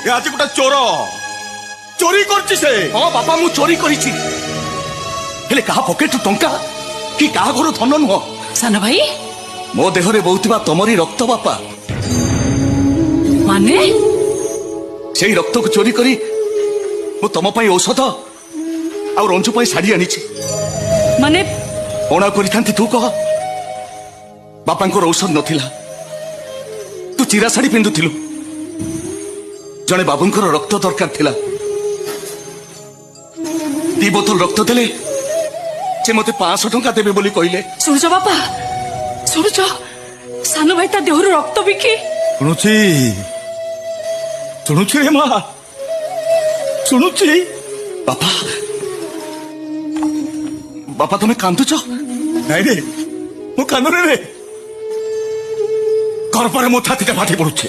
ଏ ଆଜି ଗୋଟେ ଚୋର ଚୋରି କରିଛି ସେ। ହଁ ବାପା ମୁଁ ଚୋରି କରିଛି, ହେଲେ କାହା ପକେଟରୁ ଟଙ୍କା କି କାହା ଘରୁ ଧନ ନୁହଁ। ସାନ ଭାଇ ମୋ ଦେହରେ ବହୁଥିବା ତମରି ରକ୍ତ ବାପା। ମାନେ ସେଇ ରକ୍ତକୁ ଚୋରି କରି ମୁଁ ତମ ପାଇଁ ଔଷଧ ଆଉ ରଞ୍ଜୁ ପାଇଁ ଶାଢୀ ଆଣିଛି। ମାନେ କଣ ଆଉ କରିଥାନ୍ତି ତୁ କହ? ବାପାଙ୍କର ଔଷଧ ନଥିଲା, ତୁ ଚିରା ଶାଢୀ ପିନ୍ଧୁଥିଲୁ। ଜଣେ ବାବୁଙ୍କର ରକ୍ତ ଦରକାର ଥିଲା, 2 ବୋତଲ ରକ୍ତ ଦେଲେ ସେ ମତେ 500 ଟଙ୍କା ଦେବେ ବୋଲି କହିଲେ। ଶୁଣୁଛ ବାପା, ଶୁଣୁଛ ସାନ ଭାଇ ତା ଦେହରୁ ରକ୍ତ ବିକି ଶୁଣୁଛି ଶୁଣୁଛି ରେ ମା, ଶୁଣୁଛି। ବାପା ବାପା ତମେ କାନ୍ଦୁଛ? ନାଇଁ ରେ, ମୁଁ କାନ୍ଦୁନି ରେ, ଗର୍ବରେ ମୋ ଛାତିଟା ଫାଟି ପଡୁଛି।